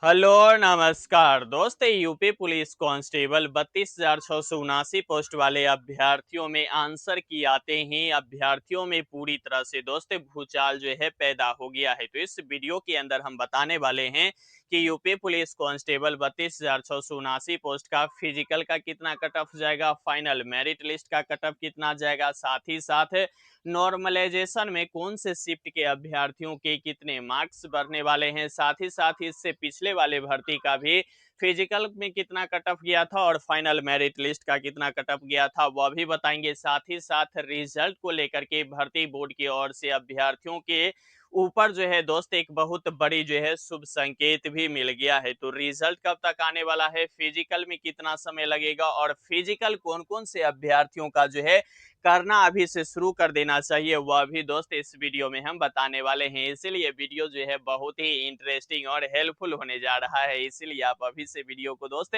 Hello नमस्कार दोस्त। UP police constable 32,679 post वाले अभ्यर्थियों में आंसर की आते ही अभ्यर्थियों में पूरी तरह से दोस्त भूचाल जो है पैदा हो गया है। तो इस वीडियो के अंदर हम बताने वाले हैं कि यूपी पुलिस कांस्टेबल 32,679 पोस्ट का फिजिकल का कितना कट ऑफ जाएगा, फाइनल मेरिट लिस्ट का कट ऑफ कितना जाएगा, साथ ही साथ नॉर्मलाइजेशन में कौन से शिफ्ट के अभ्यर्थियों के कितने मार्क्स बढ़ने वाले हैं, साथ ही साथ इससे पिछले वाले भर्ती का भी फिजिकल में कितना कट ऑफ गया था और फाइनल मेरिट लिस्ट का कितना कट ऑफ गया था वह भी बताएंगे। साथ ही साथ रिजल्ट को लेकर के भर्ती बोर्ड की ओर से अभ्यर्थियों के ऊपर जो है दोस्त एक बहुत बड़ी जो है शुभ संकेत भी मिल गया है। तो रिजल्ट कब तक आने वाला है, फिजिकल में कितना समय लगेगा और फिजिकल कौन कौन से अभ्यर्थियों का जो है करना अभी से शुरू कर देना चाहिए, वह भी दोस्त इस वीडियो में हम बताने वाले हैं। इसीलिए वीडियो जो है बहुत ही इंटरेस्टिंग और हेल्पफुल होने जा रहा है, इसीलिए आप अभी से वीडियो को दोस्त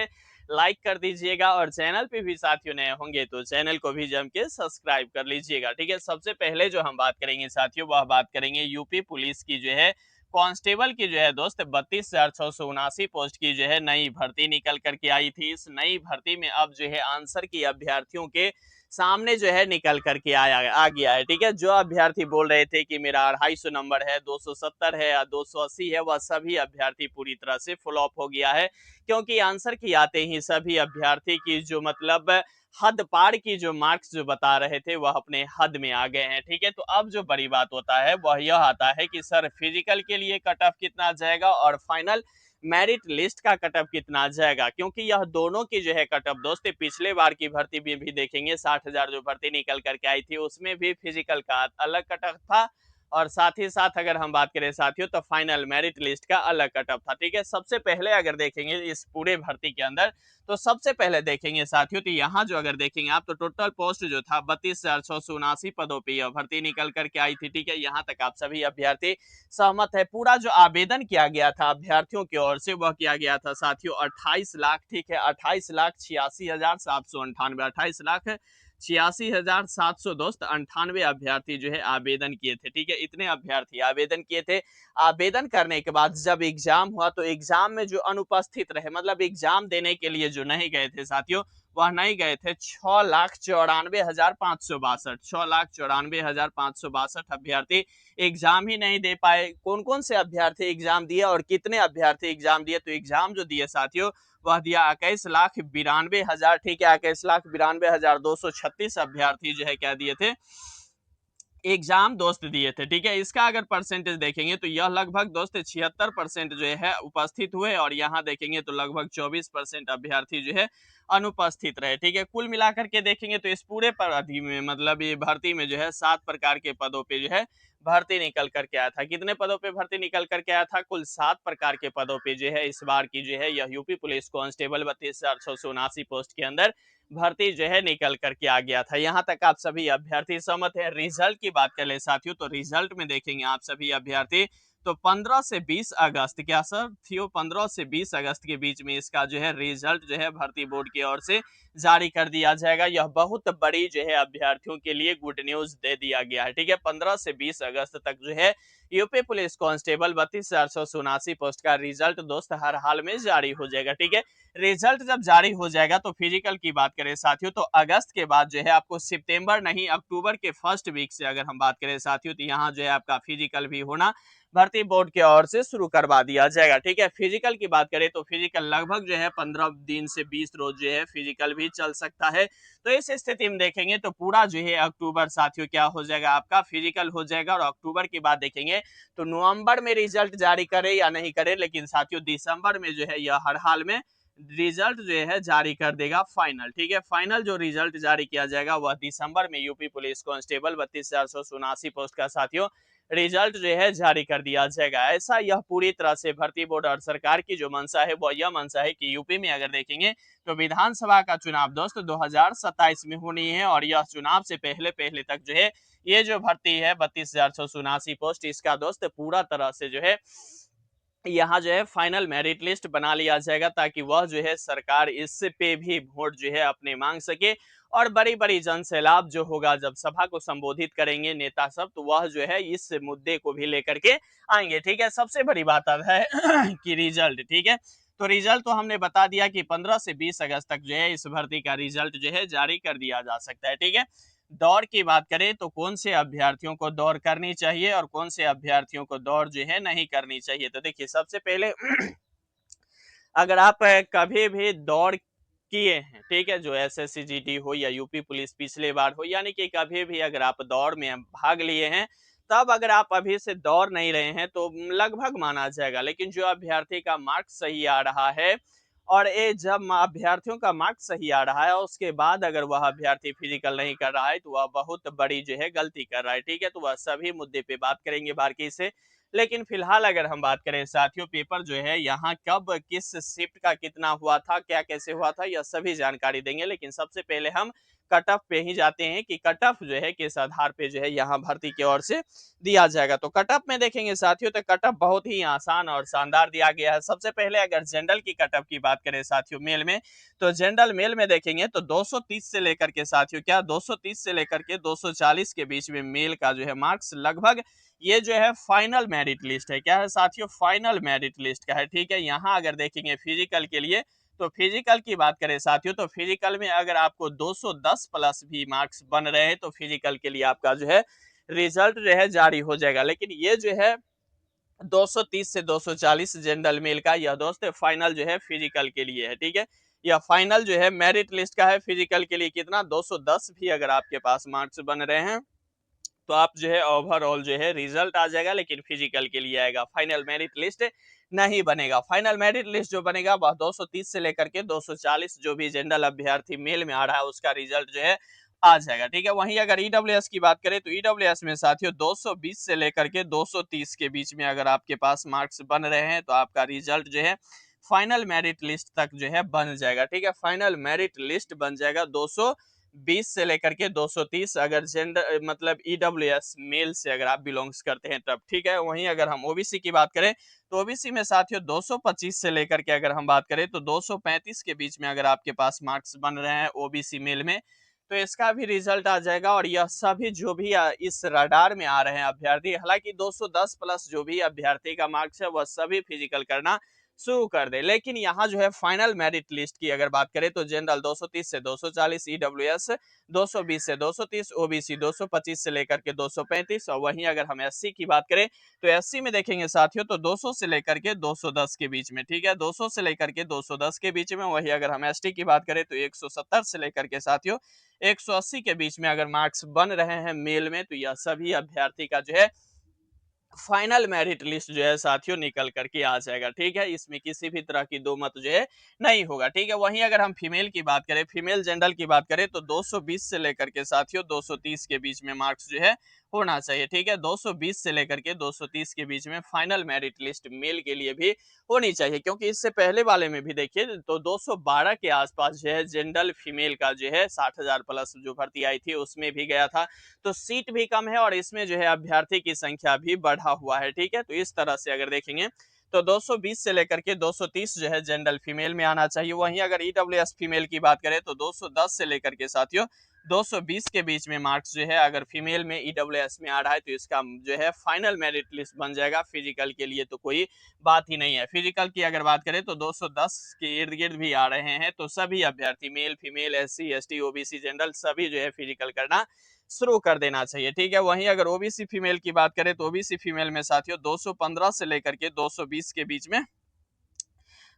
लाइक कर दीजिएगा और चैनल पे भी साथियों नए होंगे तो चैनल को भी जम के सब्सक्राइब कर लीजिएगा। ठीक है, सबसे पहले जो हम बात करेंगे साथियों वह बात करेंगे यूपी पुलिस की जो है कांस्टेबल की जो है दोस्त 32,679 पोस्ट की जो है नई भर्ती निकल करके आई थी। इस नई भर्ती में अब जो है आंसर की अभ्यर्थियों के सामने जो है निकल करके आ गया है। ठीक है, जो अभ्यर्थी बोल रहे थे कि मेरा 250 नंबर है, 270 है या 280 है, वह सभी अभ्यर्थी पूरी तरह से फ्लॉप हो गया है, क्योंकि आंसर की आते ही सभी अभ्यर्थी की जो मतलब हद पार की जो मार्क्स जो बता रहे थे वह अपने हद में आ गए हैं। ठीक है, तो अब जो बड़ी बात होता है वह यह आता है कि सर फिजिकल के लिए कट ऑफ कितना जाएगा और फाइनल मेरिट लिस्ट का कट ऑफ कितना जाएगा, क्योंकि यह दोनों की जो है कट ऑफ दोस्त पिछले बार की भर्ती में भी देखेंगे 60,000 जो भर्ती निकल करके आई थी उसमें भी फिजिकल का अलग कट ऑफ था और साथ ही साथ अगर हम बात करें साथियों तो फाइनल मेरिट लिस्ट का अलग कट ऑफ था। ठीक है, सबसे पहले अगर देखेंगे इस पूरे भर्ती के अंदर तो सबसे पहले देखेंगे साथियों तो यहाँ जो अगर देखेंगे आप तो टोटल पोस्ट जो था 32,679 पदों पे यह भर्ती निकल करके आई थी। ठीक है, यहाँ तक आप सभी अभ्यर्थी सहमत है। पूरा जो आवेदन किया गया था अभ्यर्थियों की ओर से वह किया गया था साथियों 28 लाख। ठीक है, 28,86,798 28,86,700 दोस्त 98 अभ्यर्थी जो है आवेदन किए थे। ठीक है, इतने अभ्यर्थी आवेदन किए थे। आवेदन करने के बाद जब एग्जाम हुआ तो एग्जाम में जो अनुपस्थित रहे मतलब एग्जाम देने के लिए जो नहीं गए थे साथियों वह नहीं गए थे 6,94,562 6,94,562 अभ्यर्थी एग्जाम ही नहीं दे पाए। कौन कौन से अभ्यर्थी एग्जाम दिए और कितने अभ्यर्थी एग्जाम दिए, तो एग्जाम जो दिए साथियों वह दिया 21,92,000। ठीक है, 21,92,236 अभ्यर्थी जो है क्या दिए थे एग्जाम दोस्त दिए थे। ठीक है, इसका अगर परसेंटेज देखेंगे तो यह लगभग दोस्त 76% जो है उपस्थित हुए और यहाँ देखेंगे तो लगभग 24% अभ्यर्थी जो है अनुपस्थित रहे। ठीक है, कुल मिलाकर के देखेंगे तो इस पूरे भर्ती में मतलब ये भर्ती में जो है 7 प्रकार के पदों पे जो है भर्ती निकल करके आया था। कितने पदों पे भर्ती निकल करके आया था? कुल 7 प्रकार के पदों पे जो है इस बार की जो है यह यूपी पुलिस कांस्टेबल 32,679 पोस्ट के अंदर भर्ती जो है निकल करके आ गया था। यहाँ तक आप सभी अभ्यर्थी सहमत हैं। रिजल्ट की बात कर ले साथियों तो रिजल्ट में देखेंगे आप सभी अभ्यर्थी तो 15 से 20 अगस्त क्या सर थियो 15 से 20 अगस्त के बीच में इसका जो है रिजल्ट जो है भर्ती बोर्ड की ओर से जारी कर दिया जाएगा। यह बहुत बड़ी जो है अभ्यर्थियों के लिए गुड न्यूज दे दिया गया है। ठीक है, 15 से 20 अगस्त तक जो है यूपी पुलिस कांस्टेबल 32,679 पोस्ट का रिजल्ट दोस्त हर हाल में जारी हो जाएगा। ठीक है, रिजल्ट जब जारी हो जाएगा तो फिजिकल की बात करें साथियों तो अगस्त के बाद जो है आपको सितंबर नहीं अक्टूबर के फर्स्ट वीक से अगर हम बात करें साथियों तो यहाँ जो है आपका फिजिकल भी होना भर्ती बोर्ड की ओर से शुरू करवा दिया जाएगा। ठीक है, फिजिकल की बात करें तो फिजिकल लगभग जो है 15 दिन से 20 रोज जो है फिजिकल भी चल सकता है। तो इस स्थिति में देखेंगे तो पूरा जो है अक्टूबर साथियों क्या हो जाएगा आपका फिजिकल हो जाएगा और अक्टूबर की बात देखेंगे तो नवंबर में रिजल्ट जारी करे या नहीं करे, लेकिन साथियों दिसंबर में जो है यह हर हाल में रिजल्ट जो है जारी कर देगा फाइनल। ठीक है, फाइनल जो रिजल्ट जारी किया जाएगा वह दिसंबर में यूपी पुलिस कांस्टेबल 32,679 पोस्ट का साथियों रिजल्ट जो है जारी कर दिया जाएगा। ऐसा यह पूरी तरह से भर्ती बोर्ड और सरकार की जो मंशा है वह यह मंशा है कि यूपी में अगर देखेंगे तो विधानसभा का चुनाव दोस्त 2027 में होनी है और यह चुनाव से पहले पहले तक जो है ये जो भर्ती है 32,679 पोस्ट इसका दोस्त पूरा तरह से जो है यहाँ जो है फाइनल मेरिट लिस्ट बना लिया जाएगा ताकि वह जो है सरकार इस पे भी वोट जो है अपने मांग सके और बड़ी बड़ी जन सैलाब जो होगा, जब सभा को संबोधित करेंगे नेता सब, तो वह जो है इस मुद्दे को भी लेकर के आएंगे। ठीक है, सबसे बड़ी बात अब है कि रिजल्ट, ठीक है, तो रिजल्ट तो हमने बता दिया कि 15 से 20 अगस्त तक जो है इस भर्ती का रिजल्ट जो है जारी कर दिया जा सकता है। ठीक है, दौड़ की बात करें तो कौन से अभ्यर्थियों को दौड़ करनी चाहिए और कौन से अभ्यर्थियों को दौड़ जो है नहीं करनी चाहिए, तो देखिए सबसे पहले अगर आप कभी भी दौड़ किए हैं, ठीक है, जो एसएससी जीडी हो या यूपी पुलिस पिछले बार हो, यानी कि कभी भी अगर आप दौड़ में भाग लिए हैं, तब अगर आप अभी से दौड़ नहीं रहे हैं तो लगभग माना जाएगा। लेकिन जो अभ्यर्थी का मार्क्स सही आ रहा है, और ये जब अभ्यर्थियों का मार्क्स सही आ रहा है और उसके बाद अगर वह अभ्यर्थी फिजिकल नहीं कर रहा है, तो वह बहुत बड़ी जो है गलती कर रहा है। ठीक है, तो वह सभी मुद्दे पे बात करेंगे बारीकी से। लेकिन फिलहाल अगर हम बात करें साथियों, पेपर जो है यहाँ कब किस शिफ्ट का कितना हुआ था, क्या कैसे हुआ था, यह सभी जानकारी देंगे। लेकिन सबसे पहले हम कट ऑफ पे ही जाते हैं कि कट ऑफ जो है किस आधार पे जो है यहाँ भर्ती की ओर से दिया जाएगा। तो कट ऑफ में देखेंगे साथियों, तो कट ऑफ बहुत ही आसान और शानदार दिया गया है। सबसे पहले अगर जनरल की कट ऑफ की बात करें साथियों मेल में, तो जनरल मेल में देखेंगे तो 230 से लेकर के साथियों क्या 230 से लेकर के 240 के बीच में मेल का जो है मार्क्स लगभग, ये जो है फाइनल मेरिट लिस्ट है। क्या है साथियों, फाइनल मेरिट लिस्ट का है। ठीक है, यहाँ अगर देखेंगे फिजिकल के लिए, तो फिजिकल की बात करें साथियों, तो फिजिकल में अगर आपको 210 प्लस भी मार्क्स बन रहे हैं, तो फिजिकल के लिए आपका जो है रिजल्ट जो है जारी हो जाएगा। लेकिन ये जो है 230 से 240 जनरल मेल का, यह दोस्त फाइनल जो है फिजिकल के लिए है। ठीक है, यह फाइनल जो है मेरिट लिस्ट का है। फिजिकल के लिए कितना 210 भी अगर आपके पास मार्क्स बन रहे हैं, तो आप जो है ओवरऑल जो है रिजल्ट आ जाएगा। लेकिन फिजिकल के लिए आएगा, फाइनल मेरिट लिस्ट नहीं बनेगा। फाइनल मेरिट लिस्ट जो बनेगा वह 230 से लेकर के 240 जो भी जनरल अभ्यर्थी मेल में आ रहा है उसका रिजल्ट जो है आ जाएगा। ठीक है, वहीं अगर ईडब्ल्यूएस की बात करें तो ईडब्ल्यूएस में साथियों 220 से लेकर के 230 के बीच में अगर आपके पास मार्क्स बन रहे हैं, तो आपका रिजल्ट जो है फाइनल मेरिट लिस्ट तक जो है बन जाएगा। ठीक है, फाइनल मेरिट लिस्ट बन जाएगा 220 से लेकर के 230 अगर जेंडर मतलब ईडब्ल्यूएस मेल से अगर आप बिलोंग्स करते हैं तब। ठीक है, वहीं अगर हम ओबीसी की बात करें तो ओबीसी में साथियों 225 से लेकर के अगर हम बात करें तो 235 के बीच में अगर आपके पास मार्क्स बन रहे हैं ओबीसी मेल में, तो इसका भी रिजल्ट आ जाएगा। और यह सभी जो भी इस रडार में आ रहे हैं अभ्यर्थी, हालांकि 210 प्लस जो भी अभ्यर्थी का मार्क्स है वह सभी फिजिकल करना शुरू कर दे। लेकिन यहाँ जो है फाइनल मेरिट लिस्ट की अगर बात करें तो जनरल 230 से 240, ईडब्ल्यूएस 220 से 230, ओबीसी 225 से लेकर के 235। और वहीं अगर हम एससी की बात करें तो एससी में देखेंगे साथियों तो 200 से लेकर के 210 के बीच में। ठीक है, 200 से लेकर के 210 के बीच में। वहीं अगर हम एसटी की बात करें तो 170 से लेकर के साथियों 180 के बीच में अगर मार्क्स बन रहे हैं मेल में, तो यह सभी अभ्यर्थी का जो है फाइनल मेरिट लिस्ट जो है साथियों निकल करके आ जाएगा। ठीक है, इसमें किसी भी तरह की दो मत जो है नहीं होगा। ठीक है, वहीं अगर हम फीमेल की बात करें, फीमेल जनरल की बात करें तो 220 से लेकर के साथियों 230 के बीच में मार्क्स जो है होना चाहिए। ठीक है, 220 से लेकर के 230 के बीच में फाइनल मेरिट लिस्ट मेल के लिए भी होनी चाहिए। क्योंकि इससे पहले वाले में भी देखिए तो 212 के आसपास जो है जनरल फीमेल का जो है 60,000 प्लस जो भर्ती आई थी उसमें भी गया था। तो सीट भी कम है और इसमें जो है अभ्यर्थी की संख्या भी बढ़ा हुआ है। ठीक है, तो इस तरह से अगर देखेंगे तो 220 से लेकर के 230 जो है जनरल फीमेल में आना चाहिए। वहीं अगर ईडब्ल्यूएस फीमेल की बात करें तो 210 से लेकर के साथियों 220 के बीच में मार्क्स जो है अगर फीमेल में ईडब्ल्यूएस में आ रहा है, तो इसका जो है फाइनल मेरिट लिस्ट बन जाएगा। फिजिकल के लिए तो कोई बात ही नहीं है। फिजिकल की अगर बात करें तो 210 के इर्द गिर्द भी आ रहे हैं, तो सभी अभ्यर्थी male female SC ST OBC general सभी जो है फिजिकल करना शुरू कर देना चाहिए। ठीक है, वहीं अगर ओबीसी फीमेल की बात करें तो ओबीसी फीमेल में साथियों 215 से लेकर के 220 के बीच में,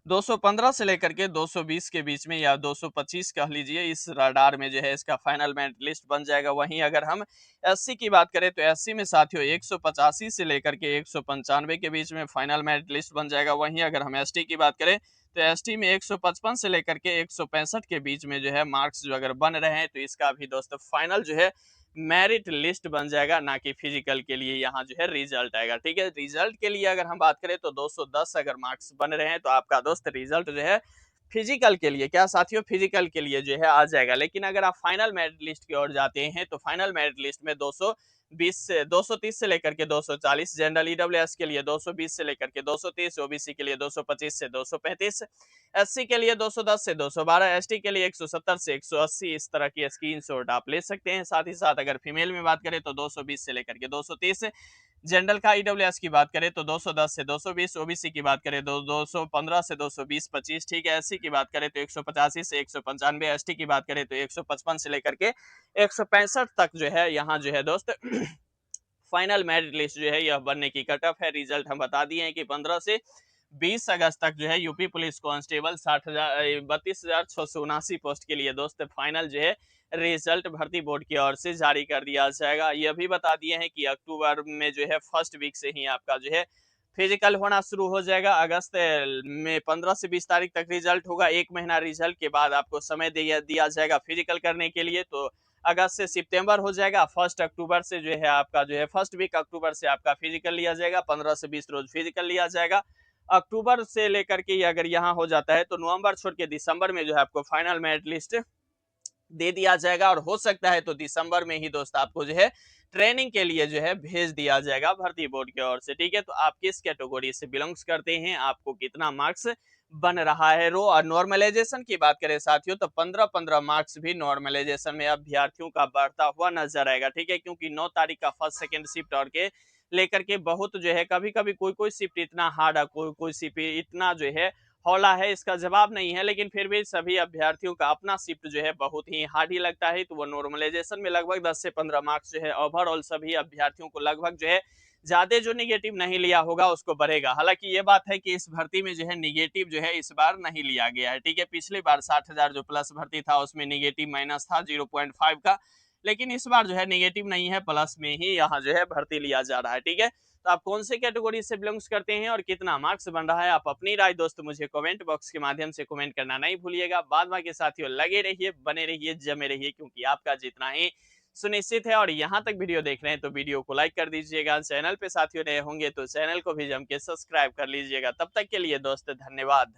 215 से लेकर के 220 के बीच में या 225 कह लीजिए, इस रडार में जो है इसका फाइनल मेरिट लिस्ट बन जाएगा। वहीं अगर हम एससी की बात करें तो एससी में साथियों 185 से लेकर के 195 के बीच में फाइनल मेरिट लिस्ट बन जाएगा। वहीं अगर हम एसटी की बात करें तो एसटी में 155 से लेकर के 165 के बीच में जो है मार्क्स जो अगर बन रहे हैं, तो इसका भी दोस्तों फाइनल जो है मेरिट लिस्ट बन जाएगा, ना कि फिजिकल के लिए यहाँ जो है रिजल्ट आएगा। ठीक है, रिजल्ट के लिए अगर हम बात करें तो 210 अगर मार्क्स बन रहे हैं तो आपका दोस्त रिजल्ट जो है फिजिकल के लिए क्या साथियों, फिजिकल के लिए जो है आ जाएगा। लेकिन अगर आप फाइनल मेरिट लिस्ट की ओर जाते हैं तो फाइनल मेरिट लिस्ट में 220 से 230 से लेकर के 240 जनरल ईडब्ल्यूएस के लिए, 220 से लेकर के 230 ओबीसी के लिए, 225 से 235 एससी के लिए 210 से 212, एसटी के लिए 170 से 180, इस तरह की स्क्रीनशॉट आप ले सकते हैं। साथ ही साथ अगर फीमेल में बात करें तो 220 से लेकर के 230, जनरल का ईडब्ल्यूएस की बात करें तो 210 से 220, ओबीसी की बात करें तो 215 से 220 25, ठीक है। एससी की बात करें तो 185 से 195, एसटी की बात करें तो 155 से लेकर के 165 तक जो है यहाँ जो है दोस्त फाइनल मेरिट लिस्ट जो है यह बनने की कट ऑफ है। रिजल्ट हम बता दिए हैं कि 15 से 20 अगस्त तक जो है यूपी पुलिस कांस्टेबल 32,679 पोस्ट के लिए दोस्त फाइनल जो है रिजल्ट भर्ती बोर्ड की ओर से जारी कर दिया जाएगा। यह भी बता दिए हैं कि अक्टूबर में जो है फर्स्ट वीक से ही आपका जो है फिजिकल होना शुरू हो जाएगा। अगस्त में 15 से 20 तारीख तक रिजल्ट होगा। एक महीना रिजल्ट के बाद आपको समय दिया जाएगा फिजिकल करने के लिए। तो अगस्त से सितंबर हो जाएगा। फर्स्ट अक्टूबर से जो है आपका जो है फर्स्ट वीक अक्टूबर से आपका फिजिकल लिया जाएगा। 15 से 20 रोज फिजिकल लिया जाएगा। अक्टूबर से लेकर के अगर यहाँ हो जाता है तो नवंबर छोड़ के दिसंबर में जो है आपको फाइनल मेरिट लिस्ट दे दिया जाएगा। और हो सकता है तो दिसंबर में ही दोस्त आपको जो है ट्रेनिंग के लिए जो है भेज दिया जाएगा भर्ती बोर्ड की ओर से, ठीक है। तो आप किस कैटेगरी से बिलोंग्स करते हैं, आपको कितना मार्क्स बन रहा है रो। और नॉर्मलाइजेशन की बात करें साथियों तो 15-15 मार्क्स भी नॉर्मलाइजेशन में अभ्यर्थियों का बढ़ता हुआ नजर आएगा, ठीक है। क्योंकि 9 तारीख का फर्स्ट सेकंड शिफ्ट और के लेकर के बहुत जो है कभी कभी कोई कोई शिफ्ट इतना हार्ड है, कोई कोई शिफ्ट इतना जो है हौला है, इसका जवाब नहीं है। लेकिन फिर भी सभी अभ्यर्थियों का अपना शिफ्ट जो है बहुत ही हार्ड ही लगता है। तो वो नॉर्मलाइजेशन में लगभग 10 से 15 मार्क्स जो है ओवरऑल सभी अभ्यर्थियों को लगभग जो है ज्यादा जो निगेटिव नहीं लिया होगा उसको बढ़ेगा। हालांकि ये बात है कि इस भर्ती में जो है निगेटिव जो है इस बार नहीं लिया गया है, ठीक है। पिछली बार 60,000 जो प्लस भर्ती था उसमें निगेटिव माइनस था 0.5 का, लेकिन इस बार जो है निगेटिव नहीं है, प्लस में ही यहाँ जो है भर्ती लिया जा रहा है, ठीक है। तो आप कौन से कैटेगरी से बिलोंग्स करते हैं और कितना मार्क्स बन रहा है, आप अपनी राय दोस्त मुझे कमेंट बॉक्स के माध्यम से कमेंट करना नहीं भूलिएगा। बाद बाकी साथियों लगे रहिए, बने रहिए, जमे रहिए, क्योंकि आपका जितना ही सुनिश्चित है। और यहाँ तक वीडियो देख रहे हैं तो वीडियो को लाइक कर दीजिएगा। चैनल पे साथियों नए होंगे तो चैनल को भी जम के सब्सक्राइब कर लीजिएगा। तब तक के लिए दोस्त धन्यवाद।